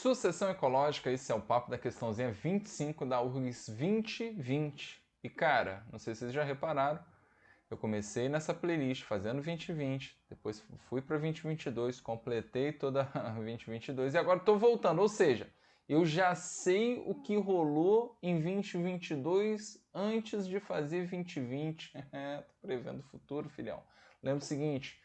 Sucessão ecológica, esse é o papo da questãozinha 25 da URGS 2020. E cara, não sei se vocês já repararam, eu comecei nessa playlist fazendo 2020, depois fui para 2022, completei toda a 2022 e agora estou voltando. Ou seja, eu já sei o que rolou em 2022 antes de fazer 2020. Tô prevendo o futuro, filhão. Lembra o seguinte,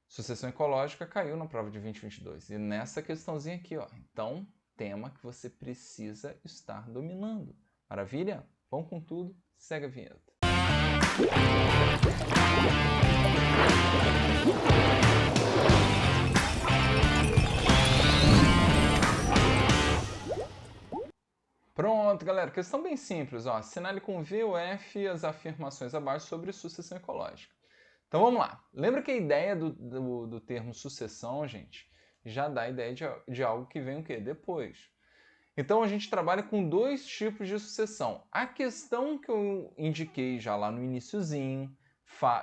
sucessão ecológica caiu na prova de 2022 e nessa questãozinha aqui, ó. Então, tema que você precisa estar dominando. Maravilha? Vamos com tudo, segue a vinheta. Pronto, galera. Questão bem simples. Ó. Assinale com V ou F as afirmações abaixo sobre sucessão ecológica. Então vamos lá. Lembra que a ideia do termo sucessão, gente, já dá a ideia de algo que vem o quê? Depois. Então a gente trabalha com dois tipos de sucessão. A questão que eu indiquei já lá no iniciozinho,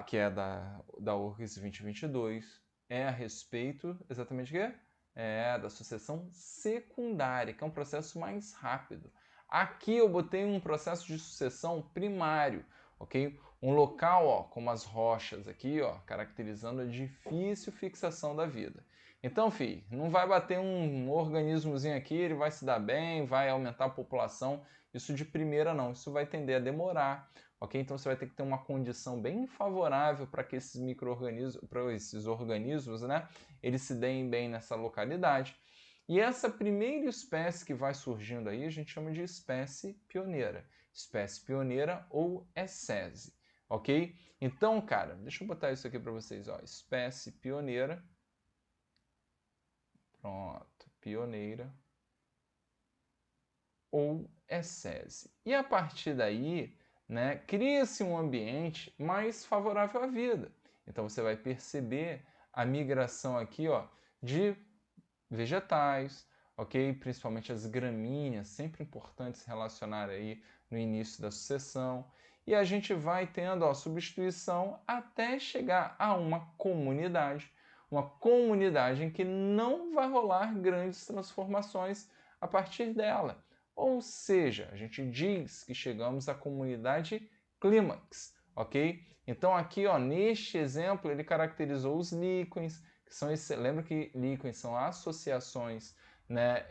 que é da URGS 2022, é a respeito exatamente de quê? É da sucessão secundária, que é um processo mais rápido. Aqui eu botei um processo de sucessão primário, ok? Um local, ó, como as rochas aqui, ó, caracterizando a difícil fixação da vida. Então, filho, não vai bater um organismozinho aqui, ele vai se dar bem, vai aumentar a população. Isso de primeira não, isso vai tender a demorar, ok? Então você vai ter que ter uma condição bem favorável para que esses micro-organismos, para esses organismos, né, eles se deem bem nessa localidade. E essa primeira espécie que vai surgindo aí, a gente chama de espécie pioneira. Espécie pioneira ou essese, ok? Então, cara, deixa eu botar isso aqui para vocês, ó. Espécie pioneira. Pronto, pioneira ou essese. E a partir daí, né, cria-se um ambiente mais favorável à vida. Então você vai perceber a migração aqui, ó, de vegetais, ok? Principalmente as gramíneas, sempre importante se relacionar aí no início da sucessão. E a gente vai tendo a substituição até chegar a uma comunidade em que não vai rolar grandes transformações a partir dela. Ou seja, a gente diz que chegamos à comunidade clímax, ok? Então aqui, ó, neste exemplo, ele caracterizou os líquens, que são lembra que líquens são associações, né,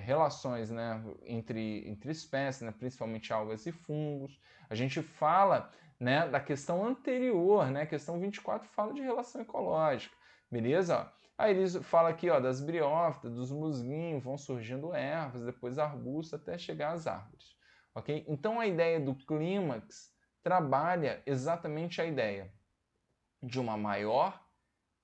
relações, né, entre espécies, né, principalmente algas e fungos. A gente fala, né, da questão anterior, né, questão 24 fala de relação ecológica, beleza? Aí eles falam aqui, ó, das briófitas, dos musguinhos, vão surgindo ervas, depois arbustos, até chegar às árvores, ok? Então a ideia do clímax trabalha exatamente a ideia de uma maior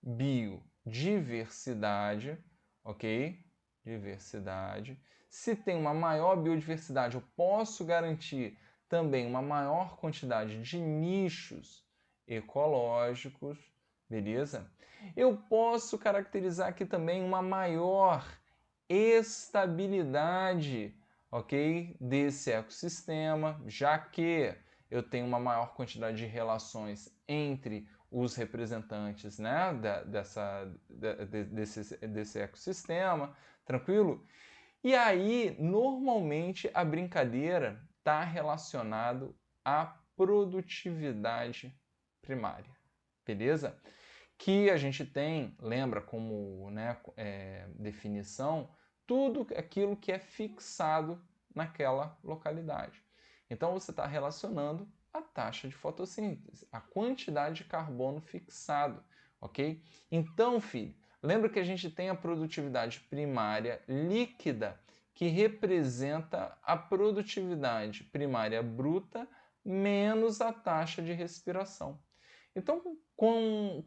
biodiversidade, ok? Diversidade. Se tem uma maior biodiversidade, eu posso garantir também uma maior quantidade de nichos ecológicos, beleza? Eu posso caracterizar aqui também uma maior estabilidade, ok? Desse ecossistema, já que eu tenho uma maior quantidade de relações entre os representantes, né, desse ecossistema, tranquilo? E aí, normalmente, a brincadeira está relacionado à produtividade primária, beleza? Que a gente tem, lembra como, né, definição, tudo aquilo que é fixado naquela localidade. Então você está relacionando a taxa de fotossíntese, a quantidade de carbono fixado, ok? Então, filho, lembra que a gente tem a produtividade primária líquida, que representa a produtividade primária bruta menos a taxa de respiração. Então, com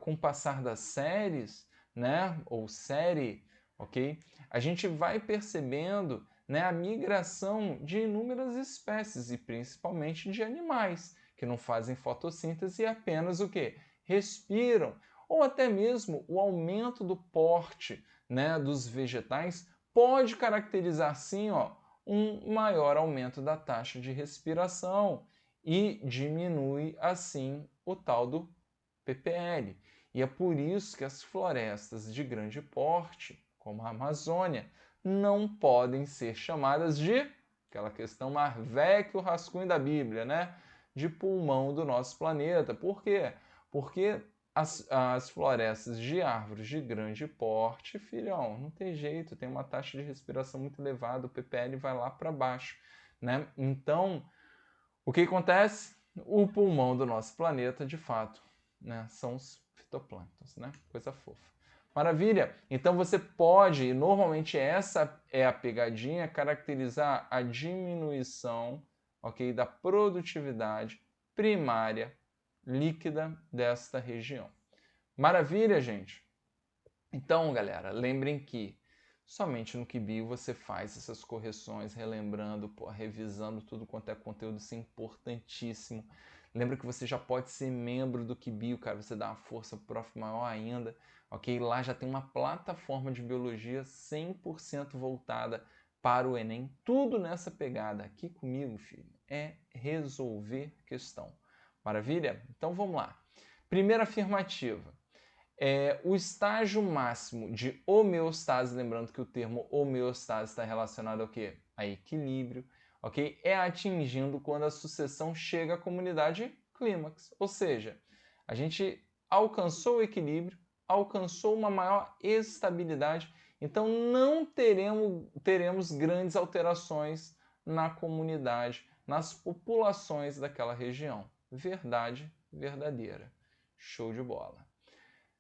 o passar das séries, né, ou série, ok, a gente vai percebendo, né, a migração de inúmeras espécies e principalmente de animais que não fazem fotossíntese e apenas o que? Respiram. Ou até mesmo o aumento do porte, né, dos vegetais pode caracterizar sim, ó, um maior aumento da taxa de respiração e diminui assim o tal do ppl. E é por isso que as florestas de grande porte, como a Amazônia, não podem ser chamadas de, aquela questão mais velha que o rascunho da Bíblia, né? De pulmão do nosso planeta. Por quê? Porque as florestas de árvores de grande porte, filhão, não tem jeito, tem uma taxa de respiração muito elevada, o ppl vai lá para baixo, né? Então, o que acontece? O pulmão do nosso planeta, de fato, né, são os fitoplânctons, né? Coisa fofa. Maravilha! Então você pode, e normalmente essa é a pegadinha, caracterizar a diminuição, ok, da produtividade primária líquida desta região. Maravilha, gente? Então, galera, lembrem que somente no QBio você faz essas correções, relembrando, revisando tudo quanto é conteúdo, isso é importantíssimo. Lembra que você já pode ser membro do QBio, cara, você dá uma força pro prof maior ainda, ok? Lá já tem uma plataforma de biologia 100% voltada para o Enem, tudo nessa pegada. Aqui comigo, filho, é resolver questão. Maravilha? Então vamos lá. Primeira afirmativa. O estágio máximo de homeostase, lembrando que o termo homeostase está relacionado ao quê? A equilíbrio, ok? É atingindo quando a sucessão chega à comunidade clímax. Ou seja, a gente alcançou o equilíbrio, alcançou uma maior estabilidade, então não teremos grandes alterações na comunidade, nas populações daquela região. Verdade verdadeira. Show de bola.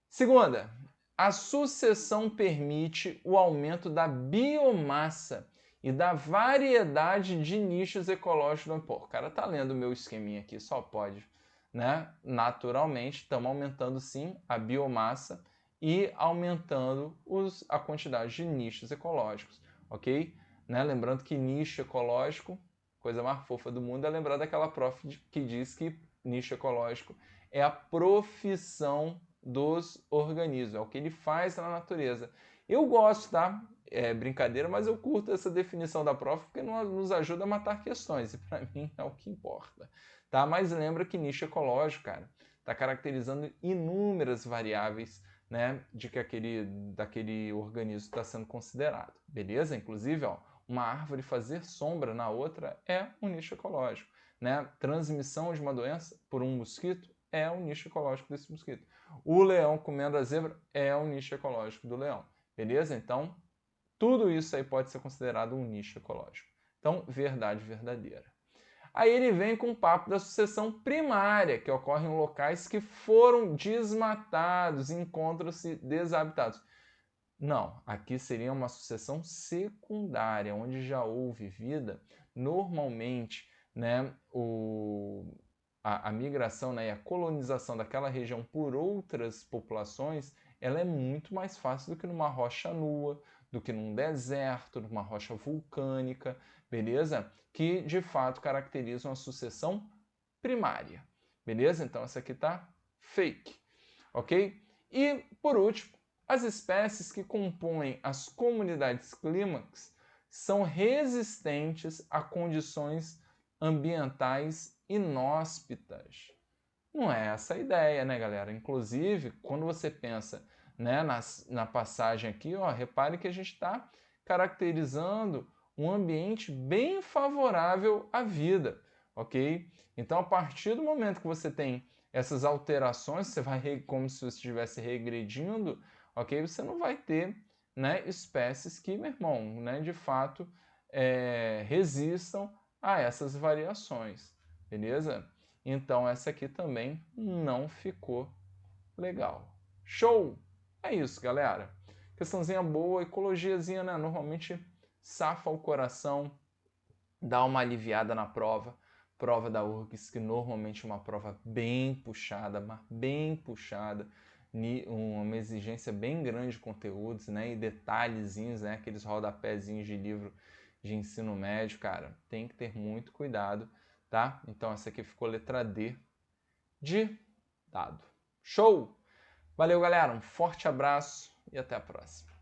Segunda, a sucessão permite o aumento da biomassa e da variedade de nichos ecológicos. Pô, o cara tá lendo o meu esqueminha aqui, só pode, né? Naturalmente, estamos aumentando sim a biomassa e aumentando a quantidade de nichos ecológicos, ok? Né? Lembrando que nicho ecológico, coisa mais fofa do mundo, é lembrar daquela prof que diz que nicho ecológico é a profissão dos organismos, é o que ele faz na natureza. Eu gosto, tá? É brincadeira, mas eu curto essa definição da prof porque nos ajuda a matar questões, e para mim é o que importa, tá? Mas lembra que nicho ecológico, cara, está caracterizando inúmeras variáveis, né, de que daquele organismo está sendo considerado, beleza? Inclusive, ó, uma árvore fazer sombra na outra é um nicho ecológico, né? Transmissão de uma doença por um mosquito é um nicho ecológico desse mosquito. O leão comendo a zebra é um nicho ecológico do leão, beleza? Então, tudo isso aí pode ser considerado um nicho ecológico. Então, verdade verdadeira. Aí ele vem com o papo da sucessão primária, que ocorre em locais que foram desmatados, encontram-se desabitados. Não, aqui seria uma sucessão secundária, onde já houve vida. Normalmente, né, a migração, né, e a colonização daquela região por outras populações, ela é muito mais fácil do que numa rocha nua, do que num deserto, numa rocha vulcânica, beleza? Que de fato caracterizam a sucessão primária, beleza? Então essa aqui tá fake, ok? E por último, as espécies que compõem as comunidades clímax são resistentes a condições ambientais inóspitas. Não é essa a ideia, né, galera? Inclusive, quando você pensa, né, na passagem aqui, ó, repare que a gente está caracterizando um ambiente bem favorável à vida, ok? Então, a partir do momento que você tem essas alterações, você vai como se você estivesse regredindo, ok? Você não vai ter, né, espécies que, meu irmão, né, de fato resistam a essas variações, beleza? Então essa aqui também não ficou legal. Show! É isso, galera. Questãozinha boa, ecologiazinha, né? Normalmente safa o coração, dá uma aliviada na prova. Prova da URGS, que normalmente é uma prova bem puxada, mas bem puxada, uma exigência bem grande de conteúdos, né? E detalhezinhos, né? Aqueles rodapézinhos de livro de ensino médio, cara, tem que ter muito cuidado, tá? Então essa aqui ficou letra D de dado. Show! Valeu, galera, um forte abraço e até a próxima.